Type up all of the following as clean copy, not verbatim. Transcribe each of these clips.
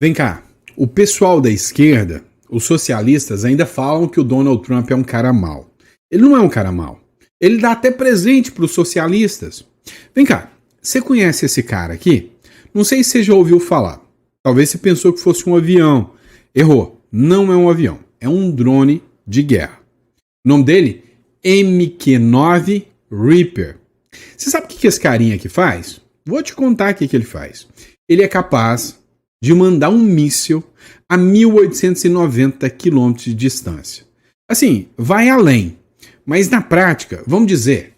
Vem cá, o pessoal da esquerda, os socialistas, ainda falam que o Donald Trump é um cara mau. Ele não é um cara mau. Ele dá até presente para os socialistas. Vem cá, você conhece esse cara aqui? Não sei se você já ouviu falar. Talvez você pensou que fosse um avião. Errou, não é um avião. É um drone de guerra. O nome dele? MQ-9 Reaper. Você sabe o que esse carinha aqui faz? Vou te contar o que ele faz. Ele é capaz de mandar um míssil a 1.890 quilômetros de distância. Assim, vai além. Mas na prática, vamos dizer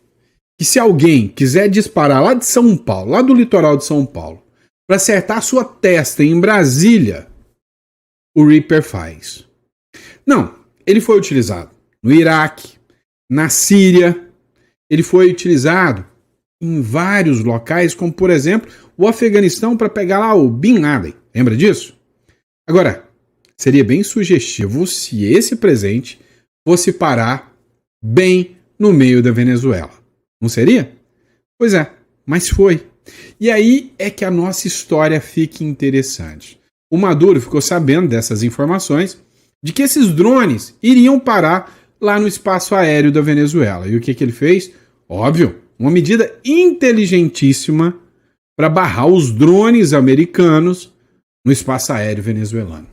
que se alguém quiser disparar lá de São Paulo, lá do litoral de São Paulo, para acertar a sua testa em Brasília, o Reaper faz. Não, ele foi utilizado no Iraque, na Síria, ele foi utilizado em vários locais, como por exemplo o Afeganistão, para pegar lá o Bin Laden. Lembra disso? Agora, seria bem sugestivo se esse presente fosse parar bem no meio da Venezuela. Não seria? Pois é, mas foi. E aí é que a nossa história fica interessante. O Maduro ficou sabendo dessas informações, de que esses drones iriam parar lá no espaço aéreo da Venezuela. E o que ele fez? Óbvio, uma medida inteligentíssima para barrar os drones americanos no espaço aéreo venezuelano.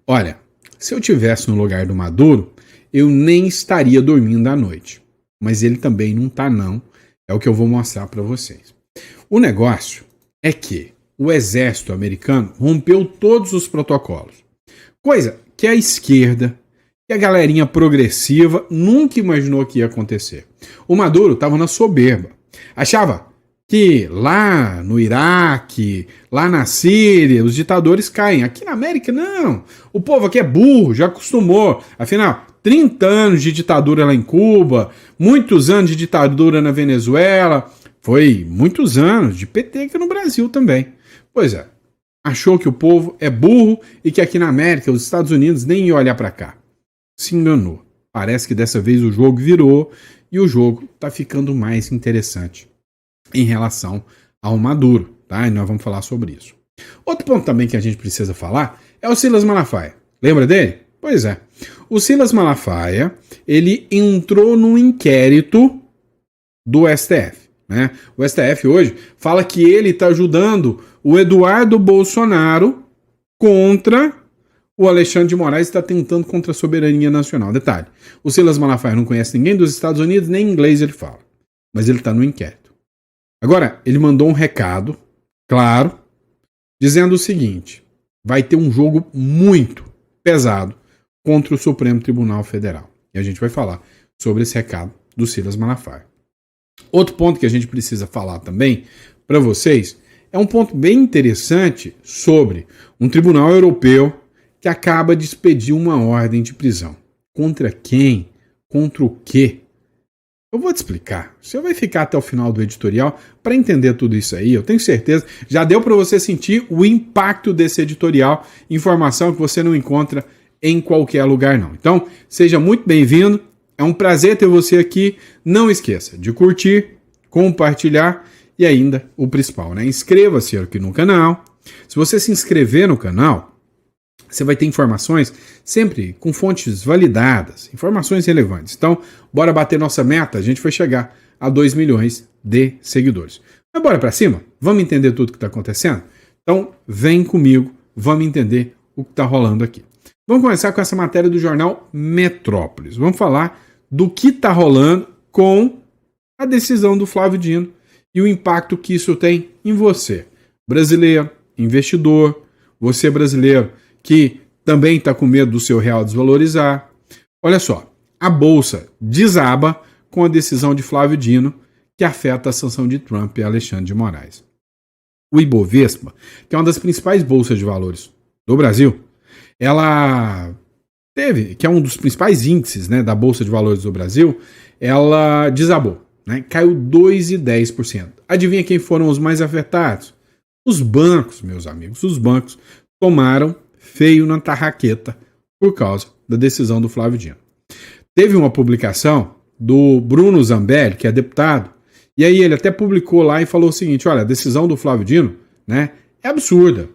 Olha, se eu tivesse no lugar do Maduro, eu nem estaria dormindo à noite. Mas ele também não tá não, é o que eu vou mostrar para vocês. O negócio é que o exército americano rompeu todos os protocolos. Coisa que a esquerda, que a galerinha progressiva nunca imaginou que ia acontecer. O Maduro estava na soberba. Achava que lá no Iraque, lá na Síria, os ditadores caem. Aqui na América, não. O povo aqui é burro, já acostumou. Afinal, 30 anos de ditadura lá em Cuba, muitos anos de ditadura na Venezuela, foi muitos anos de PT aqui no Brasil também. Pois é, achou que o povo é burro e que aqui na América, os Estados Unidos nem iam olhar para cá. Se enganou. Parece que dessa vez o jogo virou e o jogo está ficando mais interessante em relação ao Maduro, tá? E nós vamos falar sobre isso. Outro ponto também que a gente precisa falar é o Silas Malafaia. Lembra dele? Pois é. O Silas Malafaia, ele entrou num inquérito do STF, né? O STF hoje fala que ele está ajudando o Eduardo Bolsonaro contra o Alexandre de Moraes, está tentando contra a soberania nacional. Detalhe, o Silas Malafaia não conhece ninguém dos Estados Unidos, nem inglês ele fala, mas ele está no inquérito. Agora, ele mandou um recado, claro, dizendo o seguinte: vai ter um jogo muito pesado contra o Supremo Tribunal Federal. E a gente vai falar sobre esse recado do Silas Malafaia. Outro ponto que a gente precisa falar também para vocês é um ponto bem interessante sobre um tribunal europeu que acaba de expedir uma ordem de prisão. Contra quem? Contra o quê? Eu vou te explicar. Você vai ficar até o final do editorial para entender tudo isso aí. Eu tenho certeza. Já deu para você sentir o impacto desse editorial. Informação que você não encontra em qualquer lugar, não. Então, seja muito bem-vindo. É um prazer ter você aqui. Não esqueça de curtir, compartilhar e ainda o principal, né? Inscreva-se aqui no canal. Se você se inscrever no canal, você vai ter informações sempre com fontes validadas, informações relevantes. Então, bora bater nossa meta. A gente vai chegar a 2 milhões de seguidores. Mas bora pra cima? Vamos entender tudo o que está acontecendo? Então, vem comigo, vamos entender o que está rolando aqui. Vamos começar com essa matéria do jornal Metrópolis. Vamos falar do que está rolando com a decisão do Flávio Dino e o impacto que isso tem em você, brasileiro, investidor, você brasileiro que também está com medo do seu real desvalorizar. Olha só, a Bolsa desaba com a decisão de Flávio Dino que afeta a sanção de Trump e Alexandre de Moraes. O Ibovespa, que é uma das principais bolsas de valores do Brasil, ela teve, que é um dos principais índices, né, da Bolsa de Valores do Brasil, ela desabou, né, caiu 2,10%. Adivinha quem foram os mais afetados? Os bancos, meus amigos, os bancos tomaram feio na tarraqueta por causa da decisão do Flávio Dino. Teve uma publicação do Bruno Zambelli, que é deputado, e aí ele até publicou lá e falou o seguinte: olha, a decisão do Flávio Dino, né, é absurda,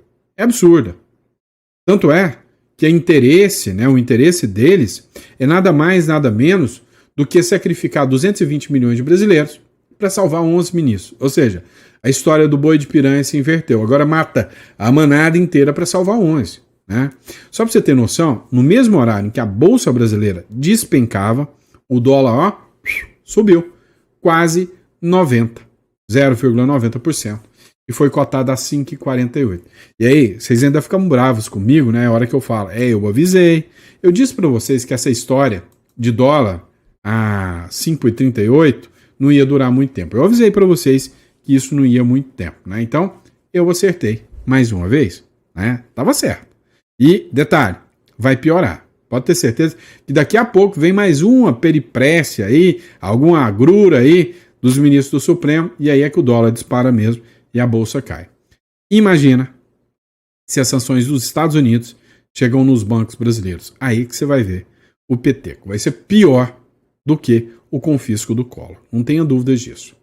Tanto é que o interesse deles é nada mais, nada menos do que sacrificar 220 milhões de brasileiros para salvar 11 ministros. Ou seja, a história do boi de piranha se inverteu. Agora mata a manada inteira para salvar 11. Né? Só para você ter noção, no mesmo horário em que a Bolsa Brasileira despencava, o dólar subiu quase 0,90%. E foi cotado a 5,48. E aí, vocês ainda ficam bravos comigo, né? A hora que eu falo, eu avisei. Eu disse para vocês que essa história de dólar a 5,38 não ia durar muito tempo. Eu avisei para vocês que isso não ia muito tempo, né? Então, eu acertei mais uma vez, né? Tava certo. E, detalhe, vai piorar. Pode ter certeza que daqui a pouco vem mais uma peripécia aí, alguma agrura aí dos ministros do Supremo, e aí é que o dólar dispara mesmo e a bolsa cai. Imagina se as sanções dos Estados Unidos chegam nos bancos brasileiros. Aí que você vai ver o peteco. Vai ser pior do que o confisco do Collor. Não tenha dúvidas disso.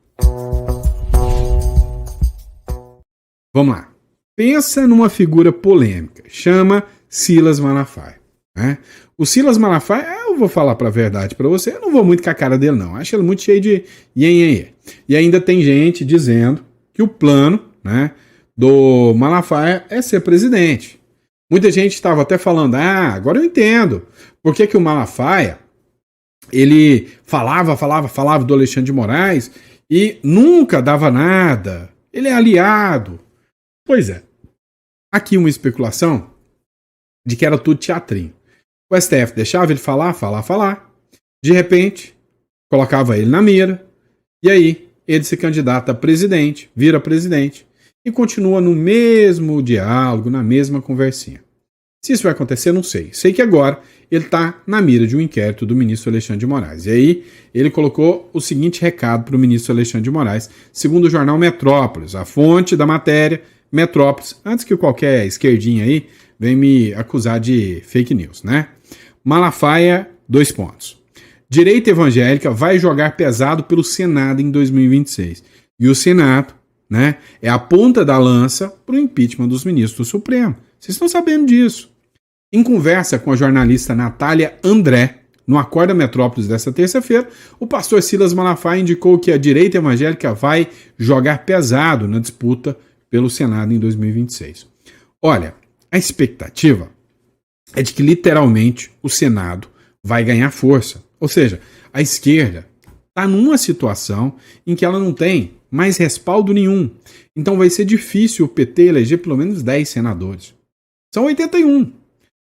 Vamos lá. Pensa numa figura polêmica. Chama Silas Malafaia. Né? O Silas Malafaia, eu vou falar para a verdade para você, eu não vou muito com a cara dele não. Acho ele muito cheio de iê. E ainda tem gente dizendo que o plano, né, do Malafaia é ser presidente. Muita gente estava até falando, agora eu entendo. Por que o Malafaia, ele falava do Alexandre de Moraes e nunca dava nada. Ele é aliado. Pois é. Aqui uma especulação de que era tudo teatrinho. O STF deixava ele falar. De repente, colocava ele na mira. E aí, ele se candidata a presidente, vira presidente e continua no mesmo diálogo, na mesma conversinha. Se isso vai acontecer, não sei. Sei que agora ele está na mira de um inquérito do ministro Alexandre de Moraes. E aí ele colocou o seguinte recado para o ministro Alexandre de Moraes, segundo o jornal Metrópolis, a fonte da matéria, Metrópolis, antes que qualquer esquerdinha aí venha me acusar de fake news, né? Malafaia, 2 pontos. Direita evangélica vai jogar pesado pelo Senado em 2026. E o Senado, né, é a ponta da lança para o impeachment dos ministros do Supremo. Vocês estão sabendo disso. Em conversa com a jornalista Natália André, no Acorda Metrópolis desta terça-feira, o pastor Silas Malafaia indicou que a direita evangélica vai jogar pesado na disputa pelo Senado em 2026. Olha, a expectativa é de que literalmente o Senado vai ganhar força. Ou seja, a esquerda está numa situação em que ela não tem mais respaldo nenhum. Então vai ser difícil o PT eleger pelo menos 10 senadores. São 81.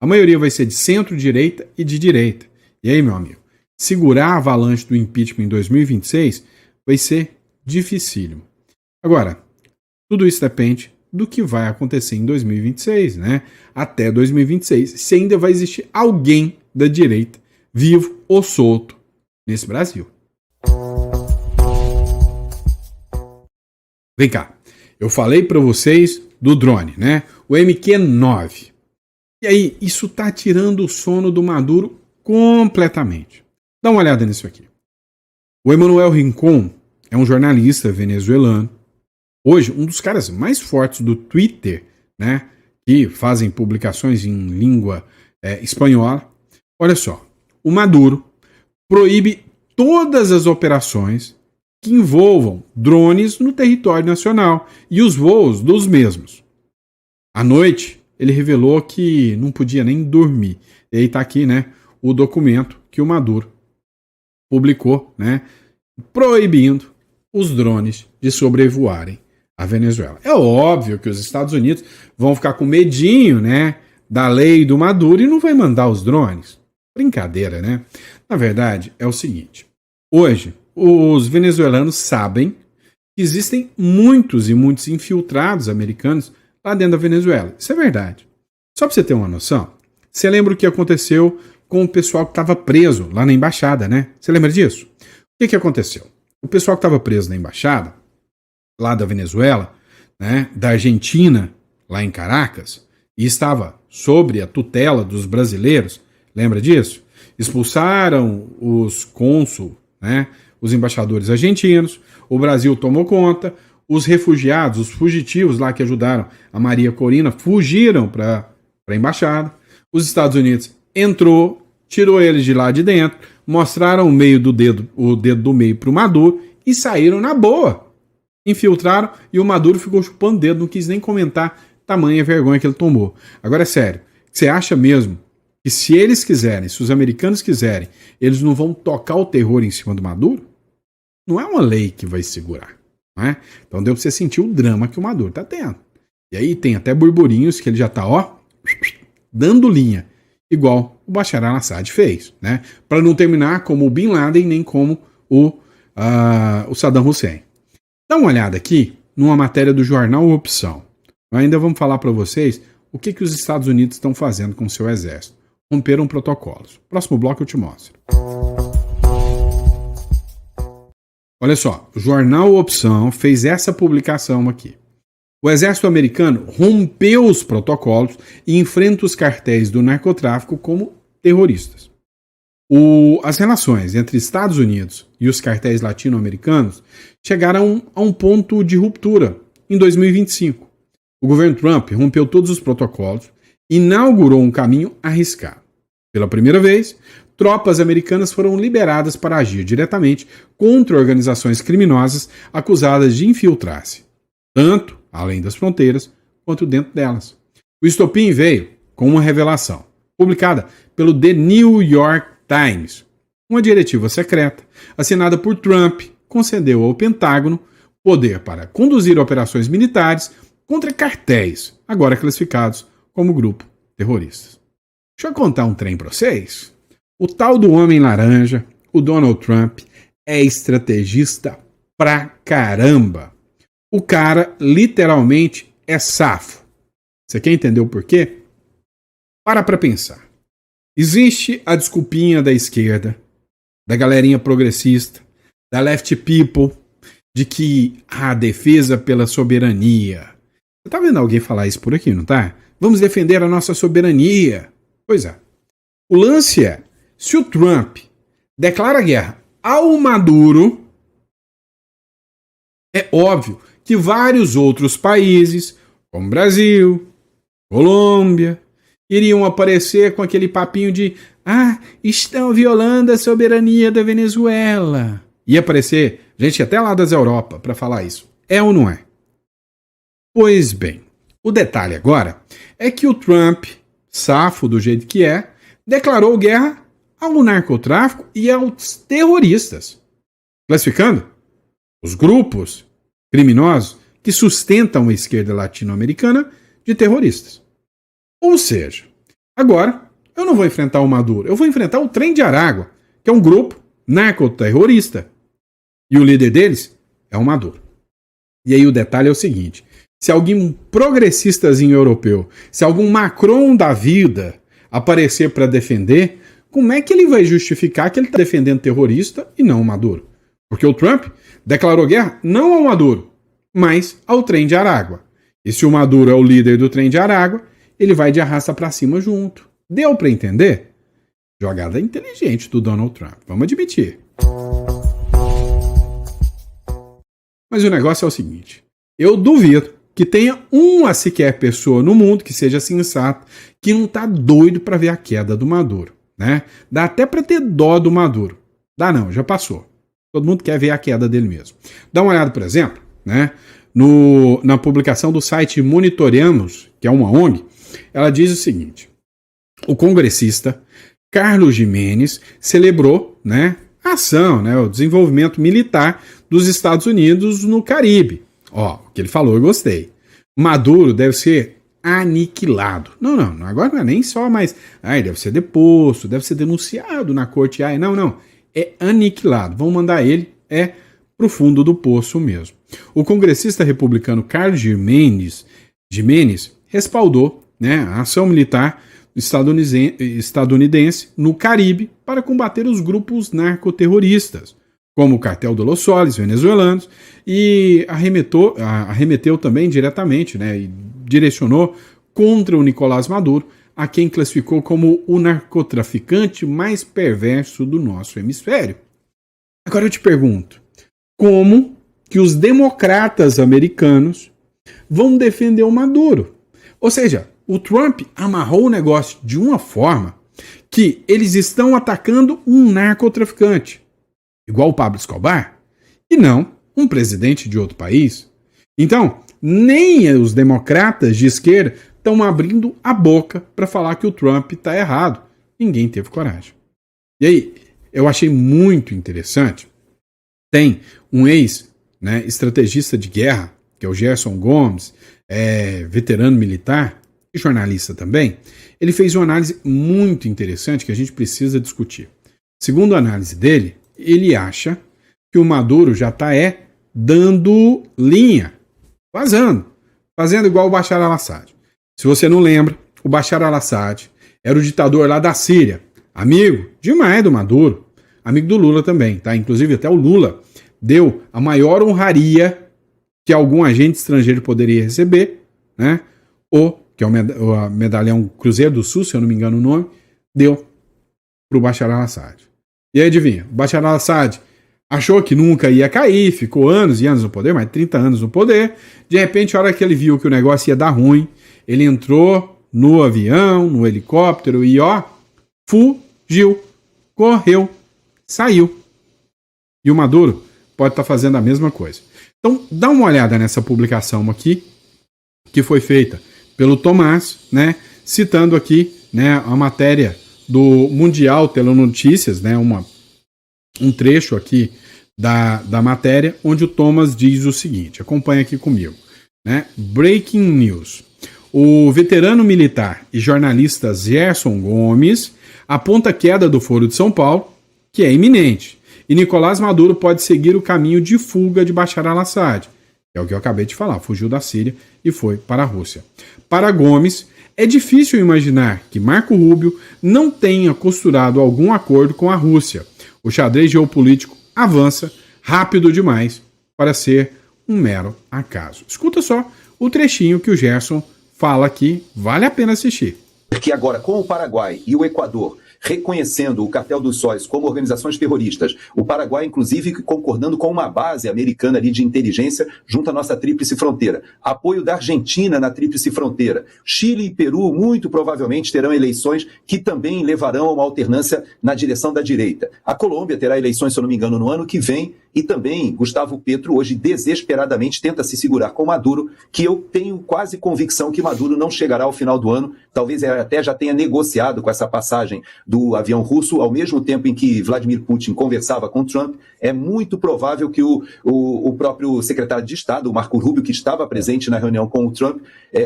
A maioria vai ser de centro-direita e de direita. E aí, meu amigo, segurar a avalanche do impeachment em 2026 vai ser dificílimo. Agora, tudo isso depende do que vai acontecer em 2026, né? Até 2026, se ainda vai existir alguém da direita vivo ou solto nesse Brasil. Vem cá, eu falei para vocês do drone, né? O MQ-9. E aí, isso tá tirando o sono do Maduro completamente. Dá uma olhada nisso aqui. O Emanuel Rincon é um jornalista venezuelano. Hoje, um dos caras mais fortes do Twitter, né? Que fazem publicações em língua espanhola. Olha só. O Maduro proíbe todas as operações que envolvam drones no território nacional e os voos dos mesmos. À noite, ele revelou que não podia nem dormir. E aí está aqui, né, o documento que o Maduro publicou, né, proibindo os drones de sobrevoarem a Venezuela. É óbvio que os Estados Unidos vão ficar com medinho, né, da lei do Maduro e não vai mandar os drones. Brincadeira, né? Na verdade, é o seguinte. Hoje, os venezuelanos sabem que existem muitos e muitos infiltrados americanos lá dentro da Venezuela. Isso é verdade. Só para você ter uma noção, você lembra o que aconteceu com o pessoal que estava preso lá na embaixada, né? Você lembra disso? O que aconteceu? O pessoal que estava preso na embaixada, lá da Venezuela, né, da Argentina, lá em Caracas, e estava sob a tutela dos brasileiros, lembra disso? Expulsaram os cônsul, né, os embaixadores argentinos, o Brasil tomou conta, os refugiados, os fugitivos lá que ajudaram a Maria Corina, fugiram para para a embaixada. Os Estados Unidos entrou, tirou eles de lá de dentro, mostraram o dedo do meio para o Maduro e saíram na boa. Infiltraram e o Maduro ficou chupando o dedo, não quis nem comentar tamanha vergonha que ele tomou. Agora é sério, você acha mesmo que se eles quiserem, se os americanos quiserem, eles não vão tocar o terror em cima do Maduro? Não é uma lei que vai segurar, não é? Então deu pra você sentir o drama que o Maduro tá tendo. E aí tem até burburinhos que ele já tá, dando linha, igual o Bashar al-Assad fez, né? Para não terminar como o Bin Laden, nem como o Saddam Hussein. Dá uma olhada aqui numa matéria do jornal Opção. Ainda vamos falar para vocês o que os Estados Unidos estão fazendo com o seu exército. Romperam protocolos. Próximo bloco eu te mostro. Olha só, o jornal Opção fez essa publicação aqui. O exército americano rompeu os protocolos e enfrenta os cartéis do narcotráfico como terroristas. As relações entre Estados Unidos e os cartéis latino-americanos chegaram a um ponto de ruptura em 2025. O governo Trump rompeu todos os protocolos e inaugurou um caminho arriscado. Pela primeira vez, tropas americanas foram liberadas para agir diretamente contra organizações criminosas acusadas de infiltrar-se, tanto além das fronteiras quanto dentro delas. O estopim veio com uma revelação, publicada pelo The New York Times. Uma diretiva secreta, assinada por Trump, concedeu ao Pentágono poder para conduzir operações militares contra cartéis, agora classificados como grupo terroristas. Deixa eu contar um trem para vocês. O tal do Homem Laranja, o Donald Trump, é estrategista pra caramba. O cara literalmente é safo. Você quer entender o porquê? Para pensar. Existe a desculpinha da esquerda, da galerinha progressista, da left people, de que a defesa pela soberania. Você tá vendo alguém falar isso por aqui, não tá? Vamos defender a nossa soberania. Pois é. O lance é, se o Trump declara guerra ao Maduro, é óbvio que vários outros países, como Brasil, Colômbia, iriam aparecer com aquele papinho de estão violando a soberania da Venezuela. Ia aparecer gente até lá das Europa para falar isso. É ou não é? Pois bem, o detalhe agora é que o Trump, safo do jeito que é, declarou guerra ao narcotráfico e aos terroristas, classificando os grupos criminosos que sustentam a esquerda latino-americana de terroristas. Ou seja, agora eu não vou enfrentar o Maduro, eu vou enfrentar o Trem de Aragua, que é um grupo narcoterrorista. E o líder deles é o Maduro. E aí o detalhe é o seguinte, se algum progressistazinho europeu, se algum Macron da vida aparecer para defender, como é que ele vai justificar que ele está defendendo terrorista e não o Maduro? Porque o Trump declarou guerra não ao Maduro, mas ao Trem de Aragua. E se o Maduro é o líder do Trem de Aragua, ele vai de arrasta para cima junto. Deu para entender? Jogada inteligente do Donald Trump, vamos admitir. Mas o negócio é o seguinte, eu duvido que tenha uma sequer pessoa no mundo que seja sensata, que não tá doido para ver a queda do Maduro, né? Dá até para ter dó do Maduro. Dá não, já passou. Todo mundo quer ver a queda dele mesmo. Dá uma olhada, por exemplo, né? Na publicação do site Monitoreamos, que é uma ONG, ela diz o seguinte, o congressista Carlos Gimenez celebrou, né, a ação, né, o desenvolvimento militar dos Estados Unidos no Caribe. Ó, o que ele falou eu gostei. Maduro deve ser aniquilado. Não, agora não é nem só mais, deve ser deposto, deve ser denunciado na corte, não, é aniquilado. Vão mandar ele, pro fundo do poço mesmo. O congressista republicano Carlos Gimenez respaldou, né, a ação militar estadunidense no Caribe para combater os grupos narcoterroristas, como o Cartel de Los Soles, venezuelanos, e arremeteu também diretamente, né, e direcionou contra o Nicolás Maduro, a quem classificou como o narcotraficante mais perverso do nosso hemisfério. Agora eu te pergunto, como que os democratas americanos vão defender o Maduro? Ou seja, O Trump amarrou o negócio de uma forma que eles estão atacando um narcotraficante, igual o Pablo Escobar, e não um presidente de outro país. Então, nem os democratas de esquerda estão abrindo a boca para falar que o Trump está errado. Ninguém teve coragem. E aí, eu achei muito interessante. Tem um ex-estrategista de guerra, que é o Gerson Gomes, veterano militar e jornalista também. Ele fez uma análise muito interessante que a gente precisa discutir. Segundo a análise dele, ele acha que o Maduro já está dando linha, vazando, fazendo igual o Bashar al-Assad. Se você não lembra, o Bashar al-Assad era o ditador lá da Síria, amigo demais do Maduro, amigo do Lula também, tá? Inclusive até o Lula deu a maior honraria que algum agente estrangeiro poderia receber, né? Que é o medalhão Cruzeiro do Sul, se eu não me engano o nome, deu para o Bashar al-Assad. E aí, adivinha, o Bashar al-Assad achou que nunca ia cair, ficou anos e anos no poder, mais de 30 anos no poder. De repente, a hora que ele viu que o negócio ia dar ruim, ele entrou no avião, no helicóptero e fugiu, correu, saiu. E o Maduro pode estar fazendo a mesma coisa. Então, dá uma olhada nessa publicação aqui, que foi feita pelo Tomás, né, citando aqui, né, a matéria do Mundial Telenotícias, né, um trecho aqui da matéria, onde o Thomas diz o seguinte, acompanha aqui comigo, né, Breaking News. O veterano militar e jornalista Gerson Gomes aponta a queda do Foro de São Paulo, que é iminente, e Nicolás Maduro pode seguir o caminho de fuga de Bashar al-Assad, que é o que eu acabei de falar, fugiu da Síria e foi para a Rússia. Para Gomes, é difícil imaginar que Marco Rubio não tenha costurado algum acordo com a Rússia. O xadrez geopolítico avança rápido demais para ser um mero acaso. Escuta só o trechinho que o Gerson fala aqui, vale a pena assistir. Que agora, com o Paraguai e o Equador reconhecendo o Cartel dos Sóis como organizações terroristas, o Paraguai, inclusive, concordando com uma base americana ali de inteligência junto à nossa tríplice fronteira, apoio da Argentina na tríplice fronteira, Chile e Peru muito provavelmente terão eleições que também levarão a uma alternância na direção da direita. A Colômbia terá eleições, se eu não me engano, no ano que vem, e também Gustavo Petro hoje desesperadamente tenta se segurar com Maduro, que eu tenho quase convicção que Maduro não chegará ao final do ano, talvez até já tenha negociado com essa passagem do avião russo, ao mesmo tempo em que Vladimir Putin conversava com Trump. É muito provável que o próprio secretário de Estado, o Marco Rubio, que estava presente na reunião com o Trump,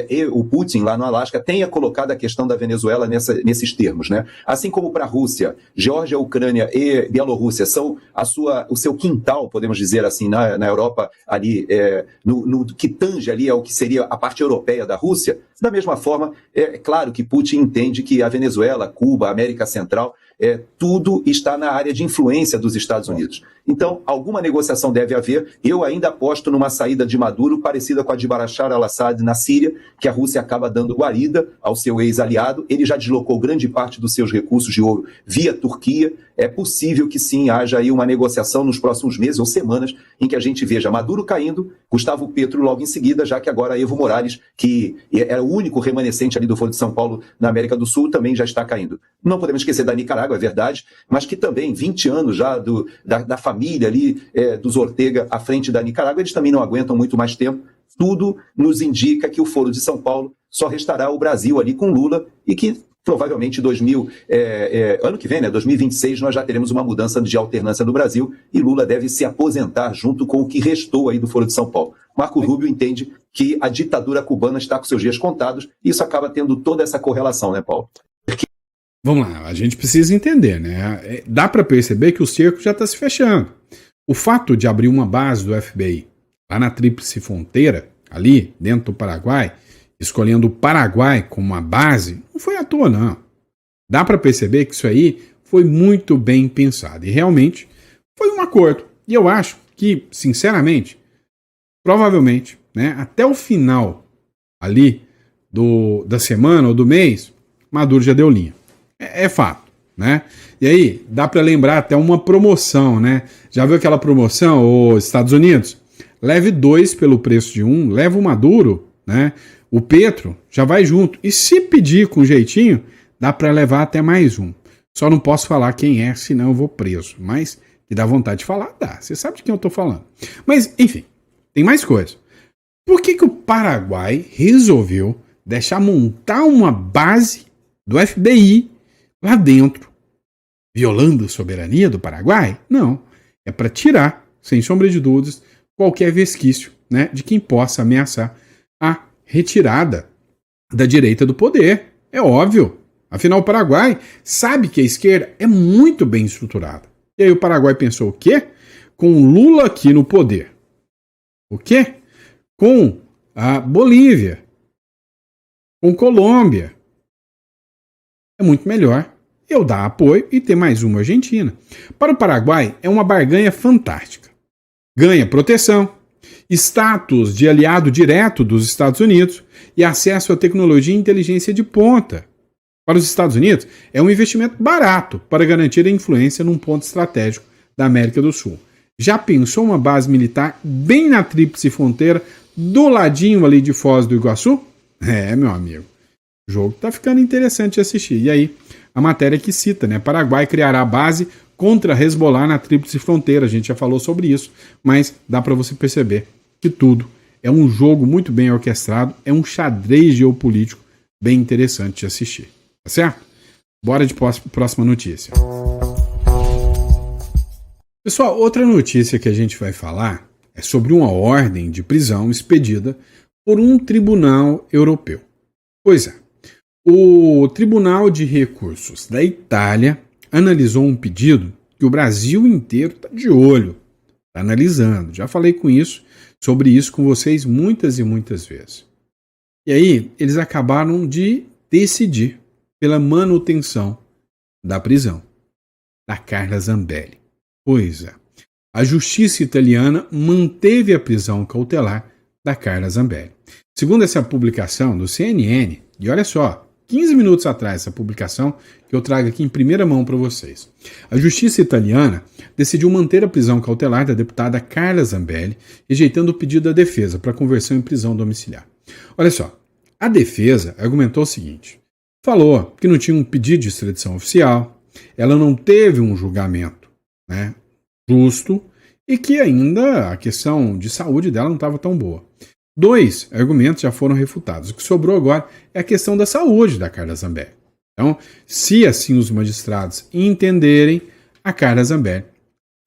e o Putin lá no Alasca, tenha colocado a questão da Venezuela nesses termos, né? Assim como para a Rússia, Geórgia, Ucrânia e Bielorrússia são o seu quintal, podemos dizer assim, na Europa, ali, no que tange ali ao que seria a parte europeia da Rússia. Da mesma forma, é claro que Putin entende que a Venezuela, Cuba, a América Central, tudo está na área de influência dos Estados Unidos. Então, alguma negociação deve haver. Eu ainda aposto numa saída de Maduro parecida com a de Bashar al-Assad na Síria, que a Rússia acaba dando guarida ao seu ex-aliado. Ele já deslocou grande parte dos seus recursos de ouro via Turquia. É possível que sim, haja aí uma negociação nos próximos meses ou semanas em que a gente veja Maduro caindo, Gustavo Petro logo em seguida, já que agora Evo Morales, que era o único remanescente ali do Foro de São Paulo na América do Sul, também já está caindo. Não podemos esquecer da Nicarágua, é verdade, mas que também, 20 anos já da família ali dos Ortega à frente da Nicarágua, eles também não aguentam muito mais tempo. Tudo nos indica que o Foro de São Paulo só restará o Brasil ali com Lula e que provavelmente ano que vem, 2026, nós já teremos uma mudança de alternância no Brasil e Lula deve se aposentar junto com o que restou aí do Foro de São Paulo. Marco Rubio entende que a ditadura cubana está com seus dias contados e isso acaba tendo toda essa correlação, né, Paulo? Vamos lá, a gente precisa entender, né? Dá para perceber que o cerco já está se fechando. O fato de abrir uma base do FBI lá na Tríplice Fronteira, ali dentro do Paraguai, escolhendo o Paraguai como uma base, não foi à toa, não. Dá para perceber que isso aí foi muito bem pensado. E realmente foi um acordo. E eu acho que, sinceramente, provavelmente, né, até o final ali da semana ou do mês, Maduro já deu linha. É fato, né? E aí, dá para lembrar até uma promoção, né? Já viu aquela promoção, os Estados Unidos? Leve 2 pelo preço de 1, leva o Maduro, né? O Petro já vai junto. E se pedir com jeitinho, dá para levar até mais um. Só não posso falar quem é, senão eu vou preso. Mas que dá vontade de falar, dá. Você sabe de quem eu tô falando. Mas, enfim, tem mais coisa. Por que o Paraguai resolveu deixar montar uma base do FBI lá dentro, violando a soberania do Paraguai? Não. É para tirar, sem sombra de dúvidas, qualquer resquício, né, de quem possa ameaçar a retirada da direita do poder. É óbvio. Afinal, o Paraguai sabe que a esquerda é muito bem estruturada. E aí o Paraguai pensou o quê? Com Lula aqui no poder. O quê? Com a Bolívia. Com Colômbia. É muito melhor eu dar apoio e ter mais uma Argentina. Para o Paraguai, é uma barganha fantástica. Ganha proteção, status de aliado direto dos Estados Unidos e acesso à tecnologia e inteligência de ponta. Para os Estados Unidos, é um investimento barato para garantir a influência num ponto estratégico da América do Sul. Já pensou uma base militar bem na tríplice fronteira, do ladinho ali de Foz do Iguaçu? É, meu amigo, o jogo está ficando interessante de assistir. E aí, a matéria que cita, né? Paraguai criará base contra Hezbollah na tríplice fronteira. A gente já falou sobre isso, mas dá para você perceber que tudo é um jogo muito bem orquestrado, é um xadrez geopolítico bem interessante de assistir. Tá certo? Bora de próxima notícia. Pessoal, outra notícia que a gente vai falar é sobre uma ordem de prisão expedida por um tribunal europeu. Pois é, o Tribunal de Recursos da Itália analisou um pedido que o Brasil inteiro está de olho, está analisando. Já falei sobre isso com vocês muitas e muitas vezes. E aí, eles acabaram de decidir pela manutenção da prisão da Carla Zambelli. Pois é, a justiça italiana manteve a prisão cautelar da Carla Zambelli. Segundo essa publicação do CNN, e olha só, 15 minutos atrás essa publicação que eu trago aqui em primeira mão para vocês. A justiça italiana decidiu manter a prisão cautelar da deputada Carla Zambelli, rejeitando o pedido da defesa para conversão em prisão domiciliar. Olha só, a defesa argumentou o seguinte: falou que não tinha um pedido de extradição oficial, ela não teve um julgamento, né, justo e que ainda a questão de saúde dela não estava tão boa. 2 argumentos já foram refutados. O que sobrou agora é a questão da saúde da Carla Zambelli. Então, se assim os magistrados entenderem, a Carla Zambelli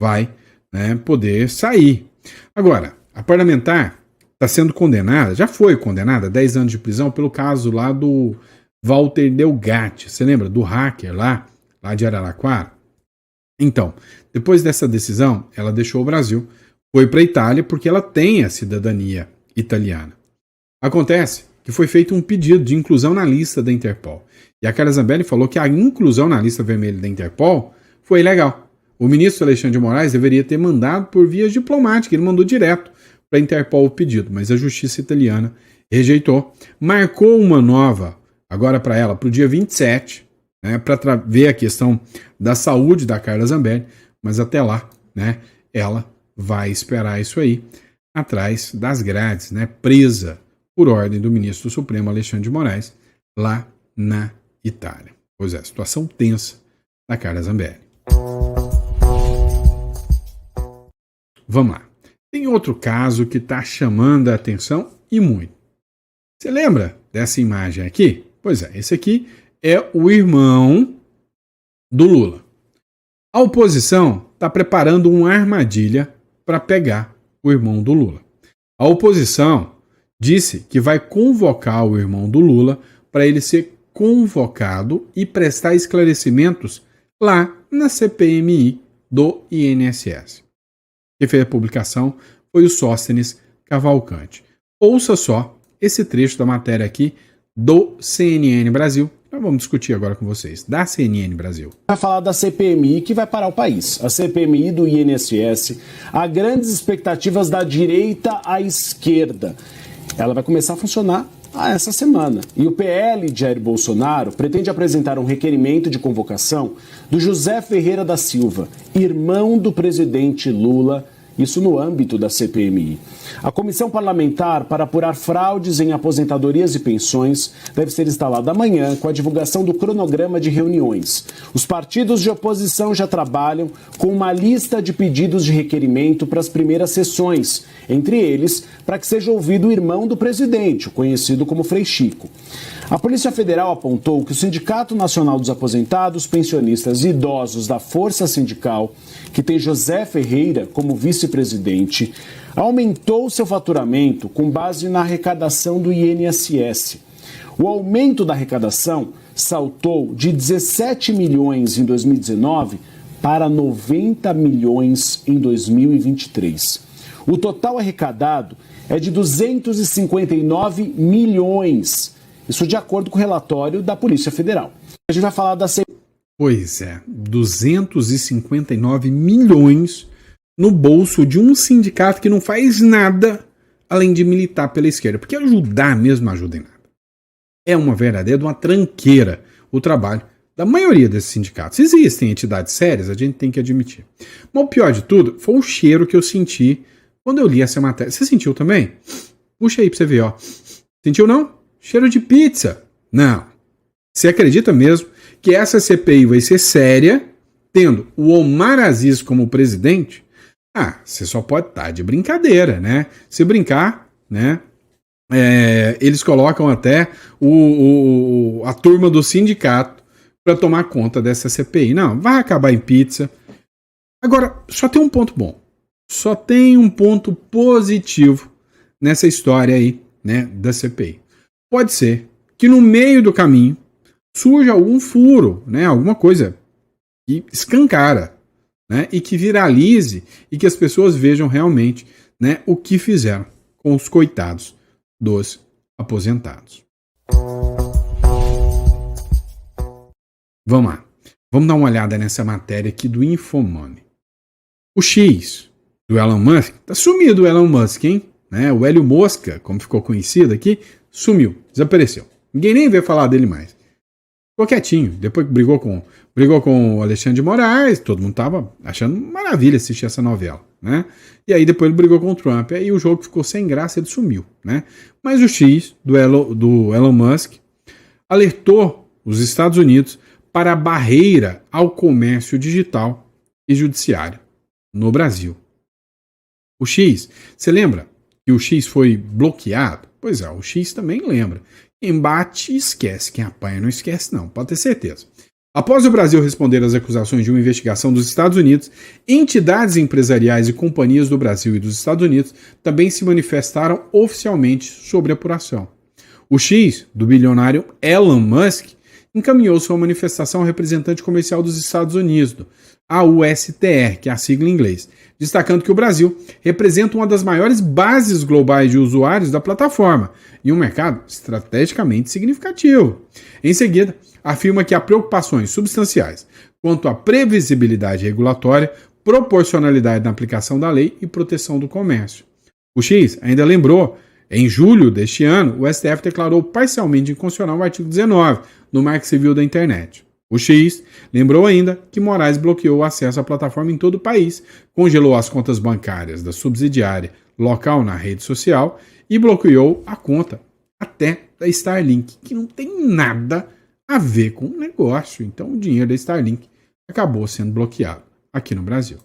vai, né, poder sair. Agora, a parlamentar está sendo condenada, já foi condenada a 10 anos de prisão pelo caso lá do Walter Delgatti. Você lembra? Do hacker lá de Araraquara? Então, depois dessa decisão, ela deixou o Brasil, foi para a Itália porque ela tem a cidadania italiana. Acontece que foi feito um pedido de inclusão na lista da Interpol. E a Carla Zambelli falou que a inclusão na lista vermelha da Interpol foi ilegal. O ministro Alexandre de Moraes deveria ter mandado por via diplomática, ele mandou direto para a Interpol o pedido, mas a justiça italiana rejeitou, marcou uma nova, agora para ela, para o dia 27, né, para ver a questão da saúde da Carla Zambelli, mas até lá, né, ela vai esperar isso aí, atrás das grades, né, presa por ordem do ministro Supremo Alexandre de Moraes, lá na Itália. Pois é, situação tensa da Carla Zambelli. Vamos lá. Tem outro caso que está chamando a atenção e muito. Você lembra dessa imagem aqui? Pois é, esse aqui é o irmão do Lula. A oposição está preparando uma armadilha para pegar o irmão do Lula. A oposição disse que vai convocar o irmão do Lula para ele ser convocado e prestar esclarecimentos lá na CPMI do INSS. Quem fez a publicação foi o Sóstenes Cavalcante. Ouça só esse trecho da matéria aqui do CNN Brasil. Nós vamos discutir agora com vocês, da CNN Brasil. Vai falar da CPMI que vai parar o país. A CPMI do INSS. Há grandes expectativas da direita à esquerda. Ela vai começar a funcionar essa semana. E o PL de Jair Bolsonaro pretende apresentar um requerimento de convocação do José Ferreira da Silva, irmão do presidente Lula, Isso no âmbito da CPMI. A comissão parlamentar para apurar fraudes em aposentadorias e pensões deve ser instalada amanhã com a divulgação do cronograma de reuniões. Os partidos de oposição já trabalham com uma lista de pedidos de requerimento para as primeiras sessões, entre eles para que seja ouvido o irmão do presidente, o conhecido como Frei Chico. A Polícia Federal apontou que o Sindicato Nacional dos Aposentados, Pensionistas e Idosos da Força Sindical, que tem José Ferreira como vice-presidente, aumentou seu faturamento com base na arrecadação do INSS. O aumento da arrecadação saltou de 17 milhões em 2019 para 90 milhões em 2023. O total arrecadado é de 259 milhões. Isso de acordo com o relatório da Polícia Federal. A gente vai falar da... Pois é, 259 milhões no bolso de um sindicato que não faz nada além de militar pela esquerda. Porque ajudar mesmo não ajuda em nada. É uma verdadeira tranqueira o trabalho da maioria desses sindicatos. Existem entidades sérias, a gente tem que admitir. Mas o pior de tudo foi o cheiro que eu senti quando eu li essa matéria. Você sentiu também? Puxa aí pra você ver, ó. Sentiu não? Cheiro de pizza. Não. Você acredita mesmo que essa CPI vai ser séria, tendo o Omar Aziz como presidente? Ah, você só pode estar de brincadeira, né? Se brincar, né? Eles colocam até a turma do sindicato para tomar conta dessa CPI. Não, vai acabar em pizza. Agora, só tem um ponto bom. Só tem um ponto positivo nessa história aí, né, da CPI. Pode ser que no meio do caminho surja algum furo, né, alguma coisa que escancara, né, e que viralize e que as pessoas vejam realmente, né, o que fizeram com os coitados dos aposentados. Vamos lá. Vamos dar uma olhada nessa matéria aqui do Infomoney. O X do Elon Musk, tá sumido o Elon Musk, hein? Né? O Hélio Mosca, como ficou conhecido aqui, sumiu, desapareceu. Ninguém nem veio falar dele mais. Ficou quietinho. Depois que brigou com o Alexandre de Moraes, todo mundo tava achando maravilha assistir essa novela, né? E aí depois ele brigou com o Trump, aí o jogo ficou sem graça, ele sumiu, né? Mas o X do Elon Musk alertou os Estados Unidos para a barreira ao comércio digital e judiciário no Brasil. O X, você lembra que o X foi bloqueado? Pois é, o X também lembra. Quem bate, esquece. Quem apanha, não esquece, não. Pode ter certeza. Após o Brasil responder às acusações de uma investigação dos Estados Unidos, entidades empresariais e companhias do Brasil e dos Estados Unidos também se manifestaram oficialmente sobre a apuração. O X, do bilionário Elon Musk, encaminhou sua manifestação ao representante comercial dos Estados Unidos, a USTR, que é a sigla em inglês, destacando que o Brasil representa uma das maiores bases globais de usuários da plataforma e um mercado estrategicamente significativo. Em seguida, afirma que há preocupações substanciais quanto à previsibilidade regulatória, proporcionalidade na aplicação da lei e proteção do comércio. O X ainda lembrou, em julho deste ano, o STF declarou parcialmente inconstitucional o artigo 19 do Marco Civil da Internet. O X lembrou ainda que Moraes bloqueou o acesso à plataforma em todo o país, congelou as contas bancárias da subsidiária local na rede social e bloqueou a conta até da Starlink, que não tem nada a ver com o negócio. Então o dinheiro da Starlink acabou sendo bloqueado aqui no Brasil.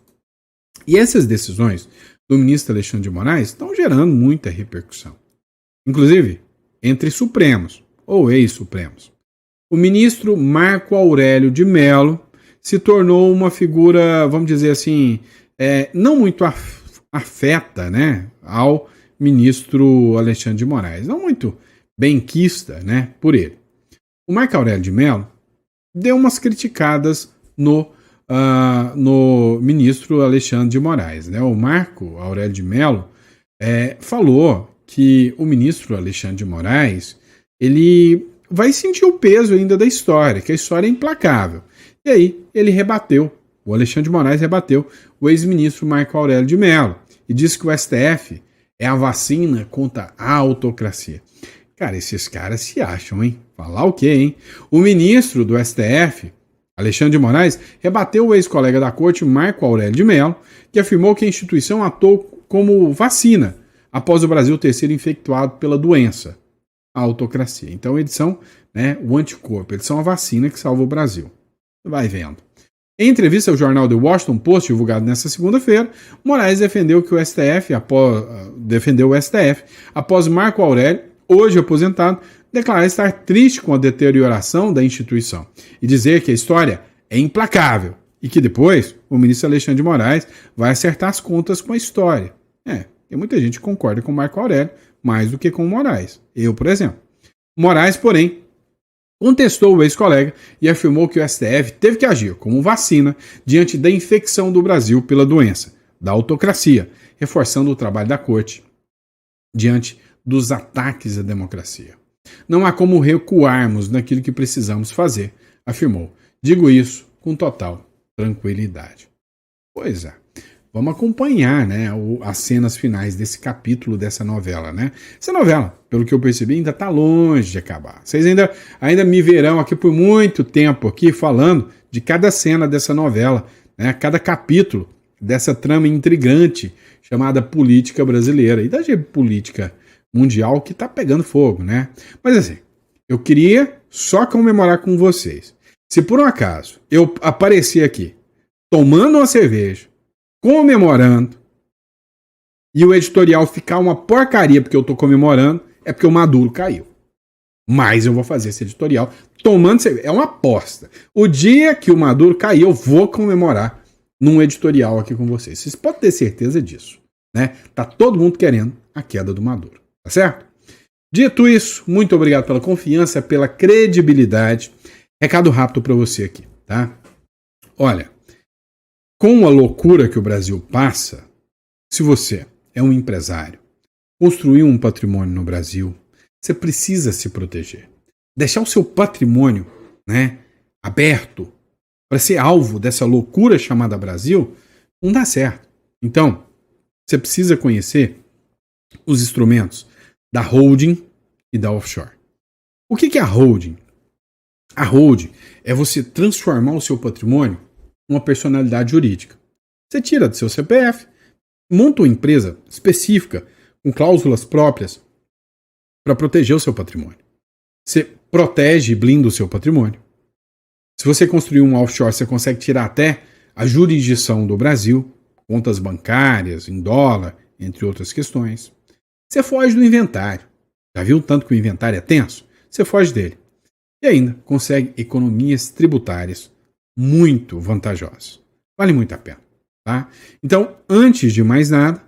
E essas decisões do ministro Alexandre de Moraes estão gerando muita repercussão. Inclusive, entre Supremos ou ex-Supremos. O ministro Marco Aurélio de Mello se tornou uma figura, vamos dizer assim, não muito afeta, né, ao ministro Alexandre de Moraes, não muito benquista, né, por ele. O Marco Aurélio de Mello deu umas criticadas no ministro Alexandre de Moraes, né? O Marco Aurélio de Mello falou que o ministro Alexandre de Moraes ele vai sentir o peso ainda da história, que a história é implacável. E aí ele rebateu, o Alexandre de Moraes rebateu o ex-ministro Marco Aurélio de Mello e disse que o STF é a vacina contra a autocracia. Cara, esses caras se acham, hein? Falar o quê, hein? O ministro do STF Alexandre de Moraes rebateu o ex-colega da corte, Marco Aurélio de Mello, que afirmou que a instituição atuou como vacina após o Brasil ter sido infectado pela doença, a autocracia. Então eles são, o anticorpo, eles são a vacina que salva o Brasil. Vai vendo. Em entrevista ao jornal The Washington Post, divulgado nesta segunda-feira, Moraes defendeu o STF após Marco Aurélio, hoje aposentado, declarar estar triste com a deterioração da instituição e dizer que a história é implacável e que depois o ministro Alexandre de Moraes vai acertar as contas com a história. E muita gente concorda com Marco Aurélio mais do que com Moraes. Eu, por exemplo. Moraes, porém, contestou o ex-colega e afirmou que o STF teve que agir como vacina diante da infecção do Brasil pela doença, da autocracia, reforçando o trabalho da corte diante dos ataques à democracia. Não há como recuarmos naquilo que precisamos fazer, afirmou. Digo isso com total tranquilidade. Pois é. Vamos acompanhar, as cenas finais desse capítulo dessa novela, Essa novela, pelo que eu percebi, ainda está longe de acabar. Vocês ainda me verão aqui por muito tempo aqui falando de cada cena dessa novela, cada capítulo dessa trama intrigante chamada política brasileira e da política mundial que está pegando fogo, Mas assim, eu queria só comemorar com vocês. Se por um acaso eu aparecer aqui tomando uma cerveja, comemorando, e o editorial ficar uma porcaria porque eu estou comemorando, é porque o Maduro caiu. Mas eu vou fazer esse editorial tomando cerveja. É uma aposta. O dia que o Maduro cair, eu vou comemorar num editorial aqui com vocês. Vocês podem ter certeza disso. Tá todo mundo querendo a queda do Maduro. Tá certo? Dito isso, muito obrigado pela confiança, pela credibilidade. Recado rápido para você aqui, tá? Olha, com a loucura que o Brasil passa, se você é um empresário, construiu um patrimônio no Brasil, você precisa se proteger. Deixar o seu patrimônio, aberto para ser alvo dessa loucura chamada Brasil, não dá certo. Então, você precisa conhecer os instrumentos da holding e da offshore. O que é a holding? A holding é você transformar o seu patrimônio em uma personalidade jurídica. Você tira do seu CPF, monta uma empresa específica com cláusulas próprias para proteger o seu patrimônio. Você protege e blinda o seu patrimônio. Se você construir um offshore, você consegue tirar até a jurisdição do Brasil, contas bancárias, em dólar, entre outras questões. Você foge do inventário. Já viu tanto que o inventário é tenso? Você foge dele. E ainda consegue economias tributárias muito vantajosas. Vale muito a pena. Tá? Então, antes de mais nada,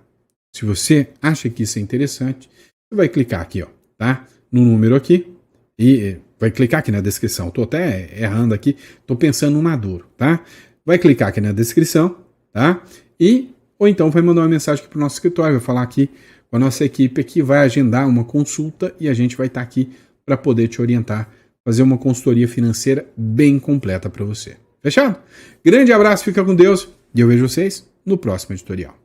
se você acha que isso é interessante, você vai clicar aqui, tá? No número aqui e vai clicar aqui na descrição. Estou até errando aqui, estou pensando no Maduro, tá? Vai clicar aqui na descrição, tá? Ou então vai mandar uma mensagem aqui para o nosso escritório, vai falar aqui com a nossa equipe aqui, vai agendar uma consulta e a gente vai estar aqui para poder te orientar, fazer uma consultoria financeira bem completa para você. Fechado? Grande abraço, fica com Deus e eu vejo vocês no próximo editorial.